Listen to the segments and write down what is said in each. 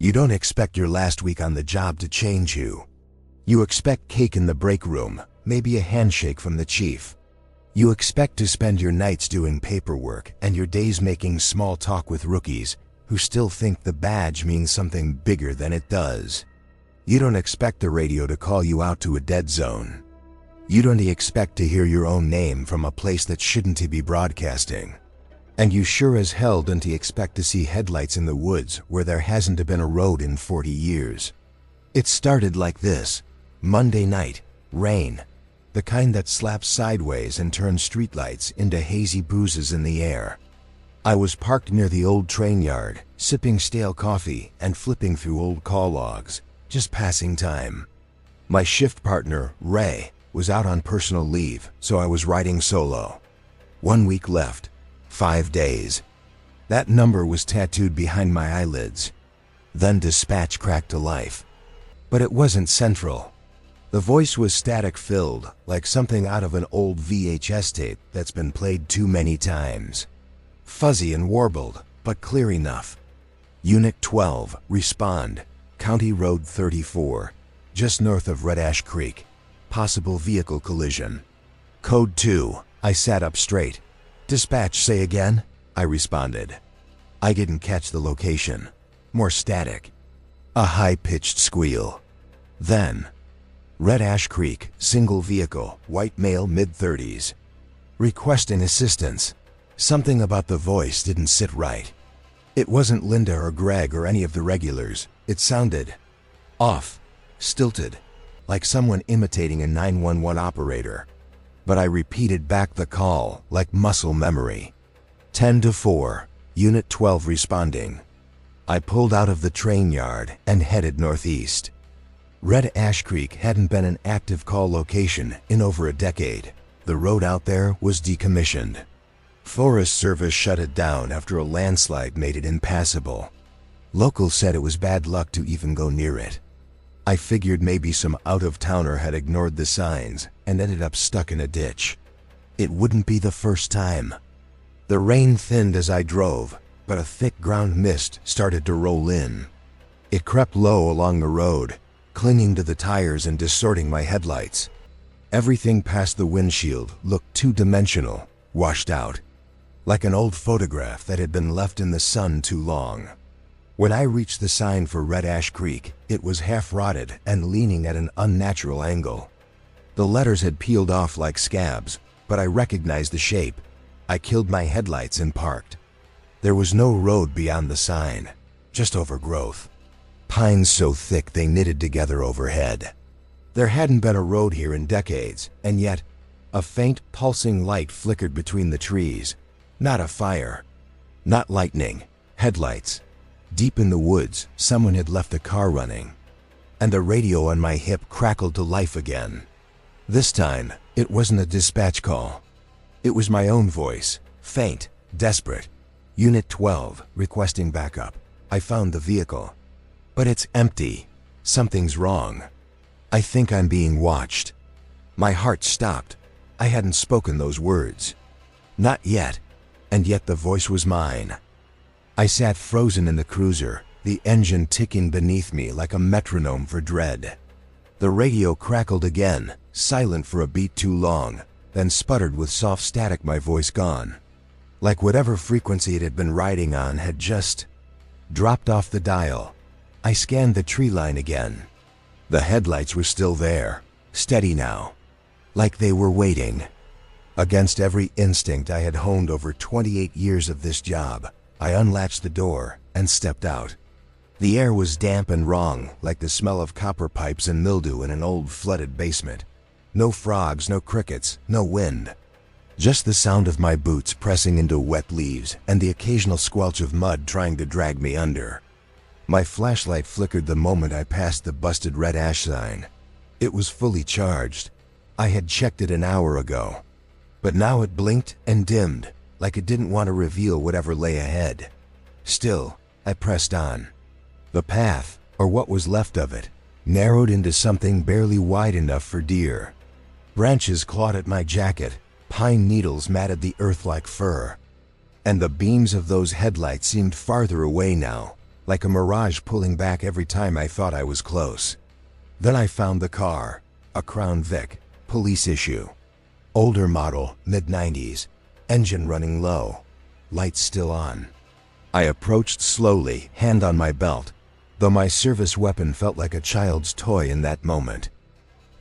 You don't expect your last week on the job to change you. You expect cake in the break room, maybe a handshake from the chief. You expect to spend your nights doing paperwork and your days making small talk with rookies who still think the badge means something bigger than it does. You don't expect the radio to call you out to a dead zone. You don't expect to hear your own name from a place that shouldn't be broadcasting. And you sure as hell don't expect to see headlights in the woods where there hasn't been a road in 40 years. It started like this. Monday night, rain. The kind that slaps sideways and turns streetlights into hazy bruises in the air. I was parked near the old train yard, sipping stale coffee and flipping through old call logs, just passing time. My shift partner, Ray, was out on personal leave, so I was riding solo. 1 week left. 5 days. That number was tattooed behind my eyelids. Then dispatch cracked to life. But it wasn't central. The voice was static-filled, like something out of an old VHS tape that's been played too many times. Fuzzy and warbled, but clear enough. Unit 12, respond. County Road 34, just north of Red Ash Creek. Possible vehicle collision. Code 2. I sat up straight. Dispatch, say again? I responded. I didn't catch the location. More static. A high-pitched squeal. Then, Red Ash Creek, single vehicle, white male, mid-30s. Requesting assistance. Something about the voice didn't sit right. It wasn't Linda or Greg or any of the regulars. It sounded off, stilted, like someone imitating a 911 operator. But I repeated back the call like muscle memory. 10-4, Unit 12 responding. I pulled out of the train yard and headed northeast. Red Ash Creek hadn't been an active call location in over a decade. The road out there was decommissioned. Forest Service shut it down after a landslide made it impassable. Locals said it was bad luck to even go near it. I figured maybe some out-of-towner had ignored the signs and ended up stuck in a ditch. It wouldn't be the first time. The rain thinned as I drove, but a thick ground mist started to roll in. It crept low along the road, clinging to the tires and distorting my headlights. Everything past the windshield looked two-dimensional, washed out, like an old photograph that had been left in the sun too long. When I reached the sign for Red Ash Creek, it was half-rotted and leaning at an unnatural angle. The letters had peeled off like scabs, but I recognized the shape. I killed my headlights and parked. There was no road beyond the sign, just overgrowth. Pines so thick they knitted together overhead. There hadn't been a road here in decades, and yet a faint, pulsing light flickered between the trees. Not a fire, not lightning, headlights. Deep in the woods, someone had left the car running, and the radio on my hip crackled to life again. This time, it wasn't a dispatch call. It was my own voice, faint, desperate. Unit 12, requesting backup. I found the vehicle. But it's empty. Something's wrong. I think I'm being watched. My heart stopped. I hadn't spoken those words. Not yet. And yet the voice was mine. I sat frozen in the cruiser, the engine ticking beneath me like a metronome for dread. The radio crackled again, silent for a beat too long, then sputtered with soft static, my voice gone. Like whatever frequency it had been riding on had just dropped off the dial. I scanned the tree line again. The headlights were still there, steady now, like they were waiting. Against every instinct I had honed over 28 years of this job, I unlatched the door and stepped out. The air was damp and wrong, like the smell of copper pipes and mildew in an old flooded basement. No frogs, no crickets, no wind. Just the sound of my boots pressing into wet leaves and the occasional squelch of mud trying to drag me under. My flashlight flickered the moment I passed the busted Red Ash sign. It was fully charged. I had checked it an hour ago. But now it blinked and dimmed, like it didn't want to reveal whatever lay ahead. Still, I pressed on. The path, or what was left of it, narrowed into something barely wide enough for deer. Branches clawed at my jacket, pine needles matted the earth like fur. And the beams of those headlights seemed farther away now, like a mirage pulling back every time I thought I was close. Then I found the car, a Crown Vic, police issue. Older model, mid-90s, engine running low, lights still on. I approached slowly, hand on my belt, though my service weapon felt like a child's toy in that moment.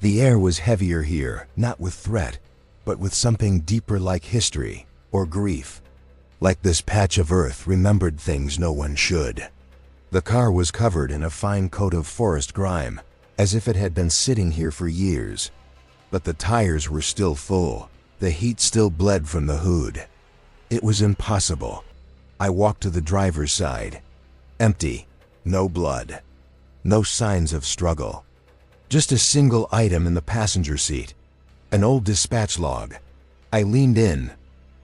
The air was heavier here, not with threat, but with something deeper like history or grief. Like this patch of earth remembered things no one should. The car was covered in a fine coat of forest grime, as if it had been sitting here for years. But the tires were still full, the heat still bled from the hood. It was impossible. I walked to the driver's side. Empty, no blood, no signs of struggle. Just a single item in the passenger seat, an old dispatch log. I leaned in,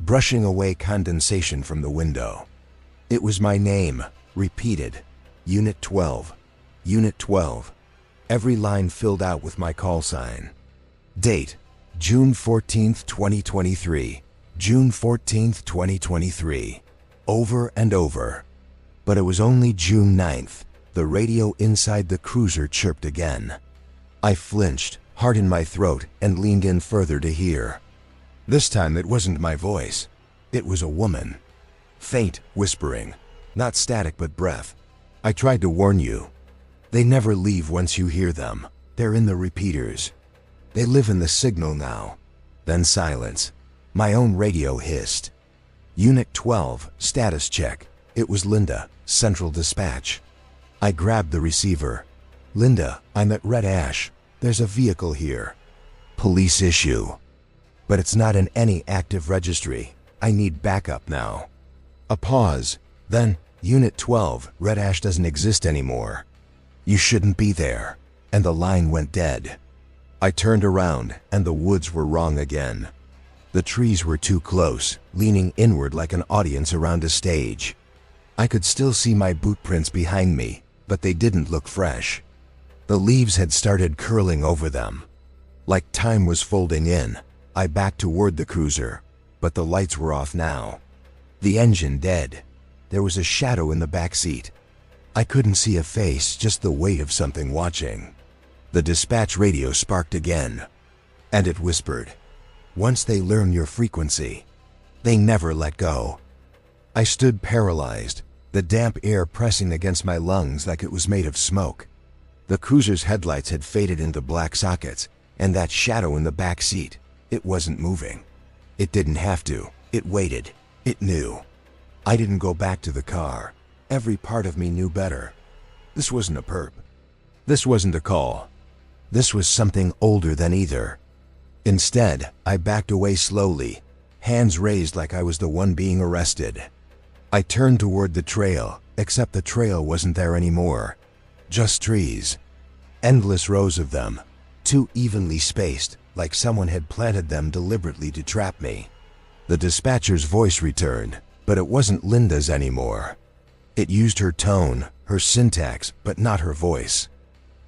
brushing away condensation from the window. It was my name, repeated. Unit 12. Unit 12. Every line filled out with my call sign. Date, June 14th, 2023. June 14th, 2023. Over and over. But it was only June 9th. The radio inside the cruiser chirped again. I flinched, heart in my throat, and leaned in further to hear. This time it wasn't my voice. It was a woman. Faint, whispering. Not static but breath. I tried to warn you. They never leave once you hear them. They're in the repeaters. They live in the signal now. Then silence. My own radio hissed. Unit 12, status check. It was Linda, Central Dispatch. I grabbed the receiver. Linda, I'm at Red Ash. There's a vehicle here. Police issue. But it's not in any active registry. I need backup now. A pause. Then, Unit 12, Red Ash doesn't exist anymore. You shouldn't be there. And the line went dead. I turned around, and the woods were wrong again. The trees were too close, leaning inward like an audience around a stage. I could still see my boot prints behind me, but they didn't look fresh. The leaves had started curling over them. Like time was folding in, I backed toward the cruiser, but the lights were off now. The engine dead. There was a shadow in the back seat. I couldn't see a face, just the weight of something watching. The dispatch radio sparked again, and it whispered, "Once they learn your frequency, they never let go." I stood paralyzed, the damp air pressing against my lungs like it was made of smoke. The cruiser's headlights had faded into black sockets, and that shadow in the back seat, it wasn't moving. It didn't have to. It waited. It knew. I didn't go back to the car. Every part of me knew better. This wasn't a perp. This wasn't a call. This was something older than either. Instead, I backed away slowly, hands raised like I was the one being arrested. I turned toward the trail, except the trail wasn't there anymore. Just trees. Endless rows of them, too evenly spaced, like someone had planted them deliberately to trap me. The dispatcher's voice returned, but it wasn't Linda's anymore. It used her tone, her syntax, but not her voice.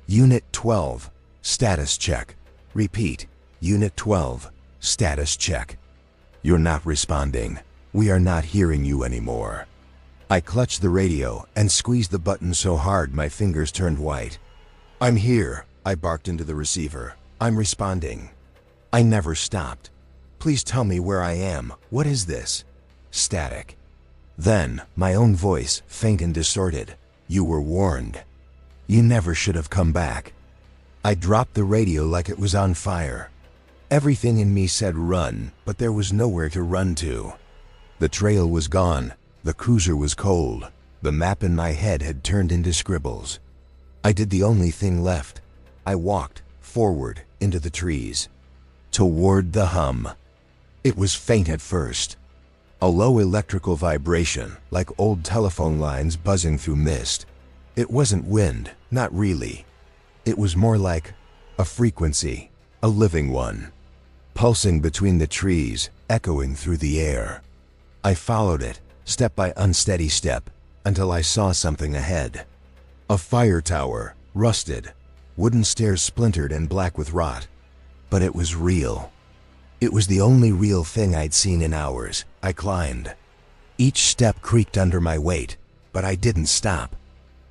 Unit 12, status check. Repeat. Unit 12, status check. You're not responding. We are not hearing you anymore. I clutched the radio and squeezed the button so hard my fingers turned white. I'm here, I barked into the receiver. I'm responding. I never stopped. Please tell me where I am. What is this? Static. Then, my own voice, faint and distorted. You were warned. You never should have come back. I dropped the radio like it was on fire. Everything in me said run, but there was nowhere to run to. The trail was gone. The cruiser was cold. The map in my head had turned into scribbles. I did the only thing left. I walked forward into the trees, toward the hum. It was faint at first. A low electrical vibration, like old telephone lines buzzing through mist. It wasn't wind, not really. It was more like a frequency, a living one, pulsing between the trees, echoing through the air. I followed it, step by unsteady step, until I saw something ahead. A fire tower, rusted, wooden stairs splintered and black with rot. But it was real. It was the only real thing I'd seen in hours. I climbed. Each step creaked under my weight, but I didn't stop.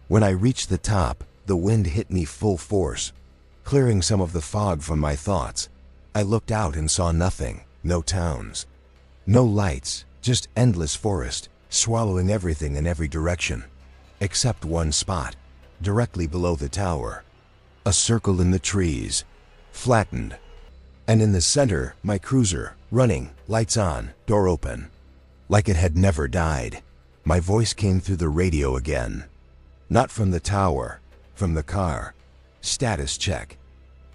When I reached the top, the wind hit me full force, clearing some of the fog from my thoughts. I looked out and saw nothing, no towns, no lights, just endless forest, swallowing everything in every direction, except one spot, directly below the tower. A circle in the trees, flattened, and in the center, my cruiser, running, lights on, door open, like it had never died. My voice came through the radio again. Not from the tower, from the car. Status check.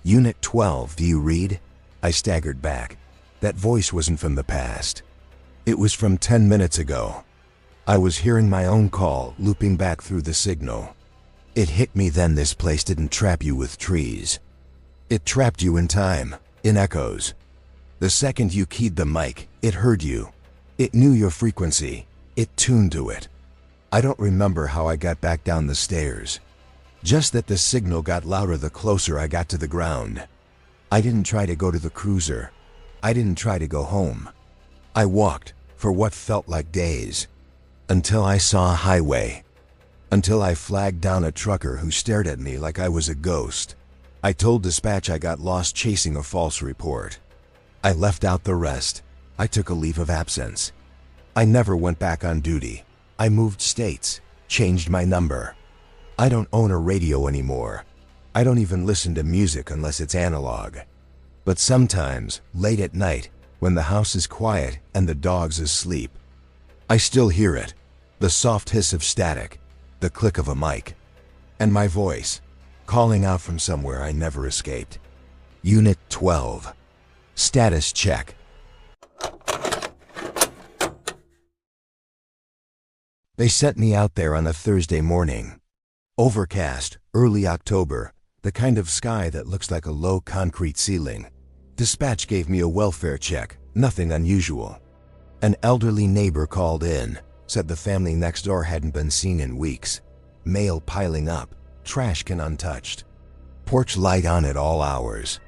Unit 12, do you read? I staggered back. That voice wasn't from the past. It was from 10 minutes ago. I was hearing my own call looping back through the signal. It hit me then this place didn't trap you with trees. It trapped you in time, in echoes. The second you keyed the mic, it heard you. It knew your frequency. It tuned to it. I don't remember how I got back down the stairs. Just that the signal got louder the closer I got to the ground. I didn't try to go to the cruiser. I didn't try to go home. I walked for what felt like days, until I saw a highway, until I flagged down a trucker who stared at me like I was a ghost. I told dispatch I got lost chasing a false report. I left out the rest. I took a leave of absence. I never went back on duty. I moved states, changed my number. I don't own a radio anymore. I don't even listen to music unless it's analog. But sometimes, late at night, when the house is quiet and the dog's asleep, I still hear it. The soft hiss of static, the click of a mic, and my voice, calling out from somewhere I never escaped. Unit 12. Status check. They sent me out there on a Thursday morning. Overcast, early October, the kind of sky that looks like a low concrete ceiling. Dispatch gave me a welfare check, nothing unusual. An elderly neighbor called in, said the family next door hadn't been seen in weeks. Mail piling up, trash can untouched. Porch light on at all hours.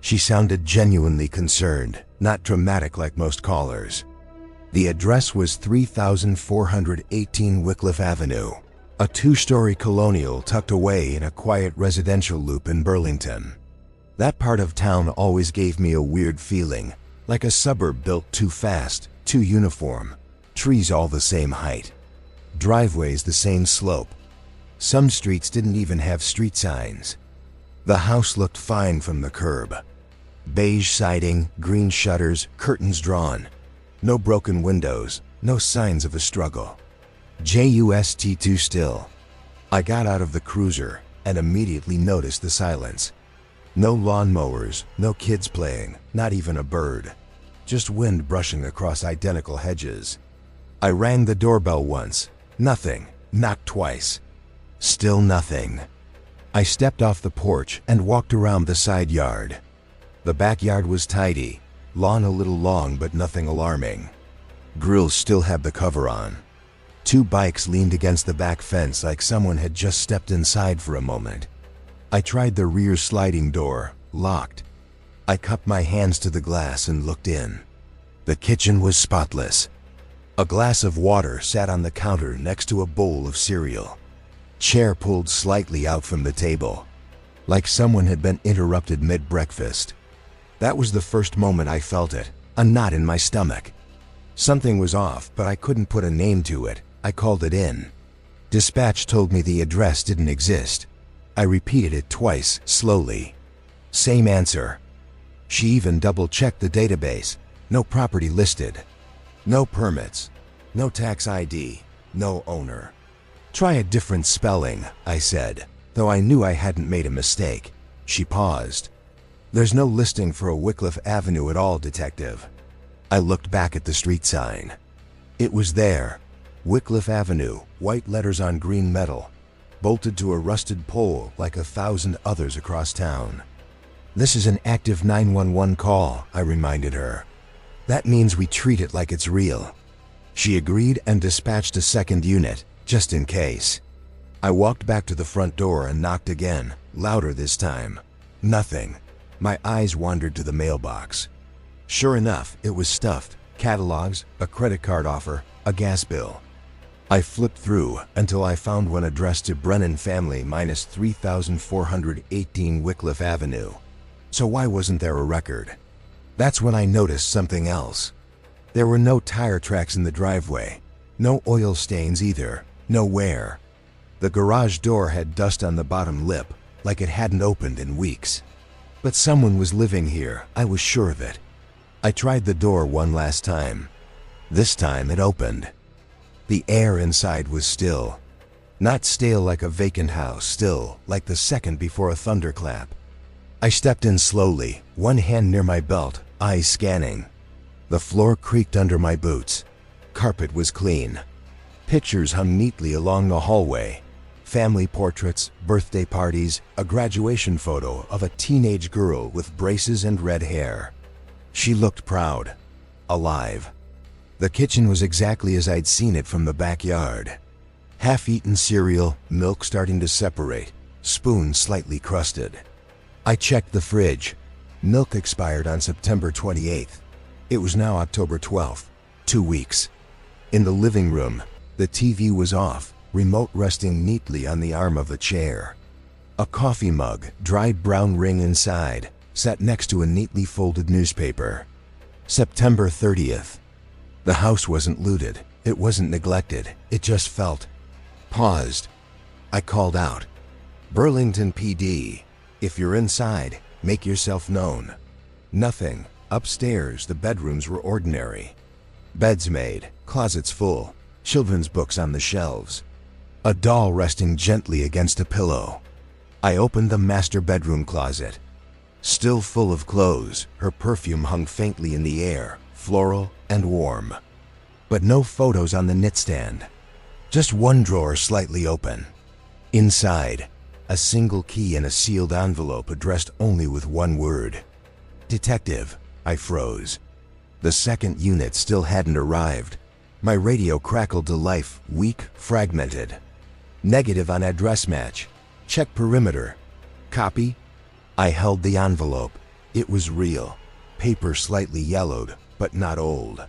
She sounded genuinely concerned, not dramatic like most callers. The address was 3418 Wycliffe Avenue, a two-story colonial tucked away in a quiet residential loop in Burlington. That part of town always gave me a weird feeling, like a suburb built too fast, too uniform, trees all the same height, driveways the same slope. Some streets didn't even have street signs. The house looked fine from the curb. Beige siding, green shutters, curtains drawn. No broken windows, no signs of a struggle. Just still. I got out of the cruiser and immediately noticed the silence. No lawnmowers, no kids playing, not even a bird. Just wind brushing across identical hedges. I rang the doorbell once. Nothing. Knocked twice. Still nothing. I stepped off the porch and walked around the side yard. The backyard was tidy. Lawn a little long but nothing alarming. Grills still had the cover on. Two bikes leaned against the back fence like someone had just stepped inside for a moment. I tried the rear sliding door, locked. I cupped my hands to the glass and looked in. The kitchen was spotless. A glass of water sat on the counter next to a bowl of cereal. Chair pulled slightly out from the table, like someone had been interrupted mid-breakfast. That was the first moment I felt it, a knot in my stomach. Something was off, but I couldn't put a name to it. I called it in. Dispatch told me the address didn't exist. I repeated it twice, slowly. Same answer. She even double-checked the database. No property listed. No permits. No tax ID. No owner. Try a different spelling, I said, though I knew I hadn't made a mistake. She paused. There's no listing for a Wycliffe Avenue at all, detective. I looked back at the street sign. It was there. Wycliffe Avenue, white letters on green metal, bolted to a rusted pole like 1,000 others across town. This is an active 911 call, I reminded her. That means we treat it like it's real. She agreed and dispatched a second unit, just in case. I walked back to the front door and knocked again, louder this time. Nothing. My eyes wandered to the mailbox. Sure enough, it was stuffed. Catalogs, a credit card offer, a gas bill. I flipped through until I found one addressed to Brennan family minus 3418 Wycliffe Avenue. So why wasn't there a record? That's when I noticed something else. There were no tire tracks in the driveway. No oil stains either. No wear. The garage door had dust on the bottom lip, like it hadn't opened in weeks. But someone was living here, I was sure of it. I tried the door one last time. This time it opened. The air inside was still. Not stale like a vacant house, still like the second before a thunderclap. I stepped in slowly, one hand near my belt, eyes scanning. The floor creaked under my boots. Carpet was clean. Pictures hung neatly along the hallway. Family portraits, birthday parties, a graduation photo of a teenage girl with braces and red hair. She looked proud, alive. The kitchen was exactly as I'd seen it from the backyard. Half-eaten cereal, milk starting to separate, spoon slightly crusted. I checked the fridge. Milk expired on September 28th. It was now October 12th, 2 weeks. In the living room, the TV was off, remote resting neatly on the arm of the chair. A coffee mug, dried brown ring inside, sat next to a neatly folded newspaper. September 30th. The house wasn't looted, it wasn't neglected, it just felt. Paused. I called out. Burlington PD, if you're inside, make yourself known. Nothing. Upstairs, the bedrooms were ordinary. Beds made, closets full, children's books on the shelves. A doll resting gently against a pillow. I opened the master bedroom closet. Still full of clothes, her perfume hung faintly in the air, floral and warm. But no photos on the knitstand. Just one drawer slightly open. Inside, a single key in a sealed envelope addressed only with one word. Detective. I froze. The second unit still hadn't arrived. My radio crackled to life, weak, fragmented. Negative on address match. Check perimeter. Copy? I held the envelope. It was real. Paper slightly yellowed, but not old.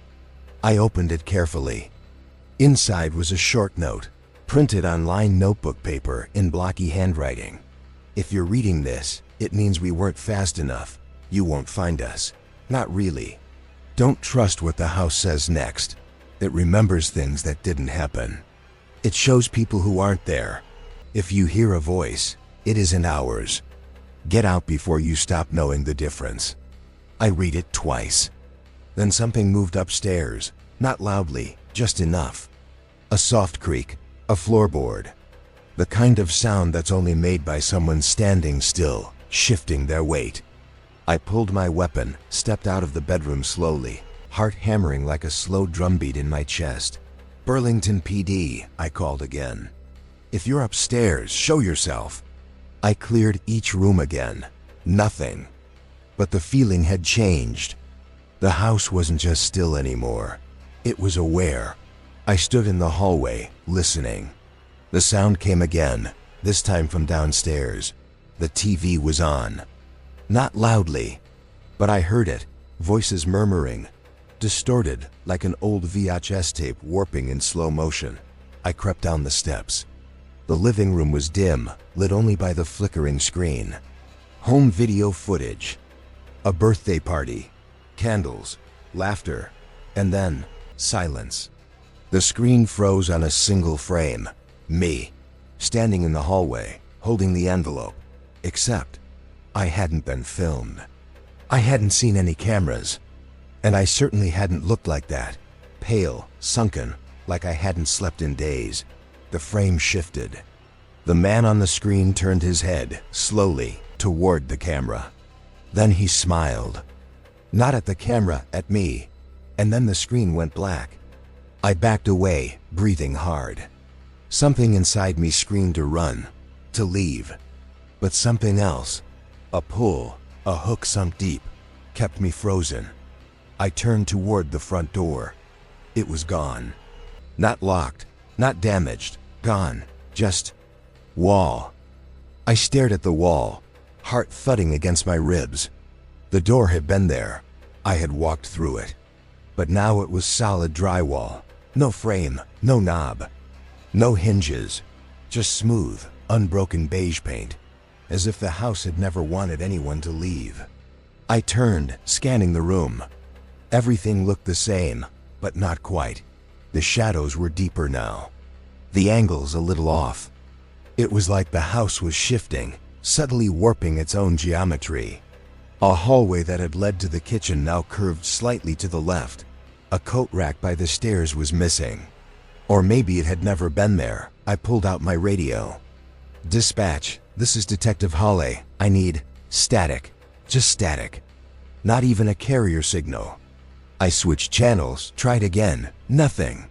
I opened it carefully. Inside was a short note, printed on lined notebook paper in blocky handwriting. If you're reading this, it means we weren't fast enough. You won't find us. Not really. Don't trust what the house says next. It remembers things that didn't happen. It shows people who aren't there. If you hear a voice, it isn't ours. Get out before you stop knowing the difference. I read it twice. Then something moved upstairs, not loudly, just enough. A soft creak, a floorboard. The kind of sound that's only made by someone standing still, shifting their weight. I pulled my weapon, stepped out of the bedroom slowly, heart hammering like a slow drumbeat in my chest. Burlington PD, I called again. If you're upstairs, show yourself. I cleared each room again. Nothing. But the feeling had changed. The house wasn't just still anymore. It was aware. I stood in the hallway, listening. The sound came again, this time from downstairs. The TV was on. Not loudly, but I heard it, voices murmuring, distorted like an old VHS tape warping in slow motion. I crept down the steps. The living room was dim, lit only by the flickering screen. Home video footage. A birthday party. Candles. Laughter. And then, silence. The screen froze on a single frame. Me, standing in the hallway, holding the envelope. Except, I hadn't been filmed. I hadn't seen any cameras. And I certainly hadn't looked like that. Pale, sunken, like I hadn't slept in days. The frame shifted. The man on the screen turned his head, slowly, toward the camera. Then he smiled. Not at the camera, at me. And then the screen went black. I backed away, breathing hard. Something inside me screamed to run, to leave. But something else, a pull, a hook sunk deep, kept me frozen. I turned toward the front door. It was gone. Not locked, not damaged, gone, just wall. I stared at the wall, heart thudding against my ribs. The door had been there. I had walked through it. But now it was solid drywall. No frame, no knob. No hinges, just smooth, unbroken beige paint, as if the house had never wanted anyone to leave. I turned, scanning the room. Everything looked the same, but not quite. The shadows were deeper now. The angles a little off. It was like the house was shifting, subtly warping its own geometry. A hallway that had led to the kitchen now curved slightly to the left. A coat rack by the stairs was missing. Or maybe it had never been there. I pulled out my radio. "Dispatch, this is Detective Hawley. I need static. Just static. Not even a carrier signal." I switched channels, tried again. Nothing.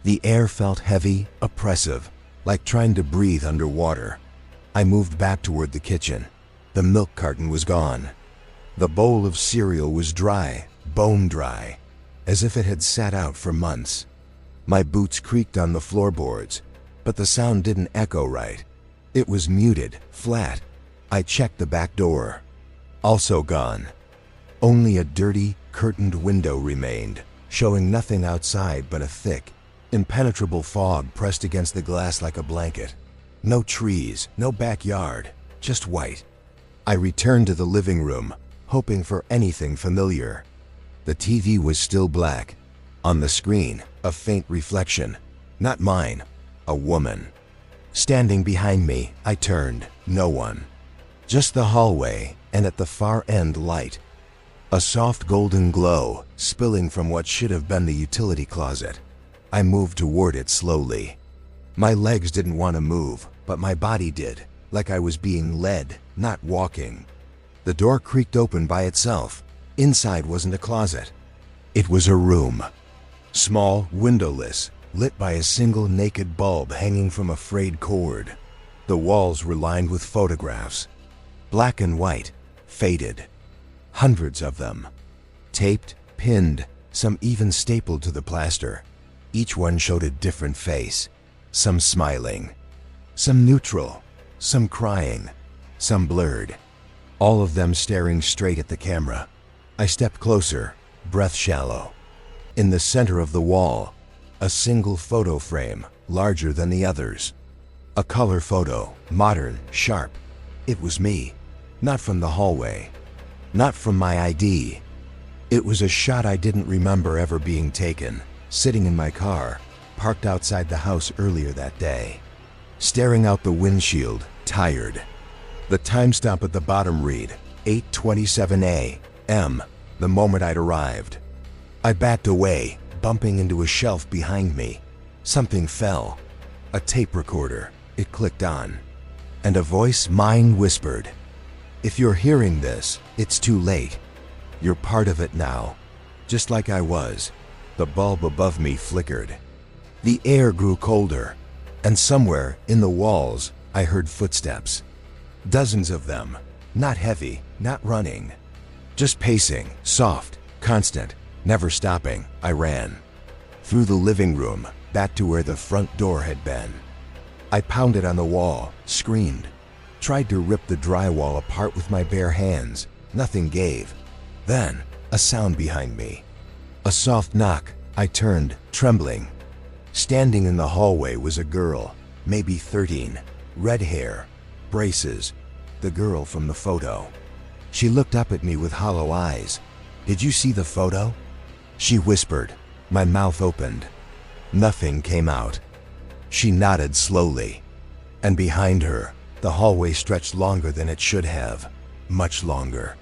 The air felt heavy, oppressive, like trying to breathe underwater. I moved back toward the kitchen. The milk carton was gone. The bowl of cereal was dry, bone dry, as if it had sat out for months. My boots creaked on the floorboards, but the sound didn't echo right. It was muted, flat. I checked the back door. Also gone. Only a dirty, curtained window remained, showing nothing outside but a thick, impenetrable fog pressed against the glass like a blanket. No trees, no backyard, just white. I returned to the living room, hoping for anything familiar. The TV was still black. On the screen, a faint reflection. Not mine, a woman. Standing behind me, I turned. No one. Just the hallway, and at the far end, light. A soft golden glow, spilling from what should have been the utility closet. I moved toward it slowly. My legs didn't want to move, but my body did, like I was being led, not walking. The door creaked open by itself. Inside wasn't a closet. It was a room. Small, windowless, lit by a single naked bulb hanging from a frayed cord. The walls were lined with photographs. Black and white, faded. Hundreds of them. Taped, pinned, some even stapled to the plaster. Each one showed a different face. Some smiling, some neutral, some crying, some blurred. All of them staring straight at the camera. I stepped closer, breath shallow. In the center of the wall, a single photo frame, larger than the others. A color photo, modern, sharp. It was me. Not from the hallway. Not from my ID. It was a shot I didn't remember ever being taken, sitting in my car, parked outside the house earlier that day. Staring out the windshield, tired. The timestamp at the bottom read, 8:27 a.m., the moment I'd arrived. I backed away, bumping into a shelf behind me. Something fell. A tape recorder. It clicked on. And a voice mine whispered, "If you're hearing this, it's too late. You're part of it now." Just like I was. The bulb above me flickered. The air grew colder, and somewhere in the walls, I heard footsteps. Dozens of them. Not heavy, not running. Just pacing, soft, constant, never stopping. I ran. Through the living room, back to where the front door had been. I pounded on the wall, screamed. Tried to rip the drywall apart with my bare hands. Nothing gave. Then, a sound behind me. A soft knock. I turned, trembling. Standing in the hallway was a girl, maybe 13, red hair, braces, the girl from the photo. She looked up at me with hollow eyes. "Did you see the photo?" She whispered. My mouth opened. Nothing came out. She nodded slowly. And behind her, the hallway stretched longer than it should have. Much longer.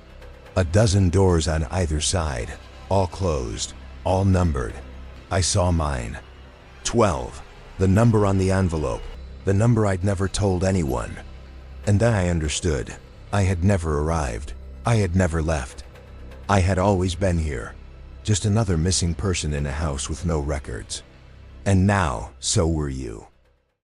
A dozen doors on either side, all closed, all numbered. I saw mine. 12. The number on the envelope. The number I'd never told anyone. And then I understood. I had never arrived. I had never left. I had always been here. Just another missing person in a house with no records. And now, so were you.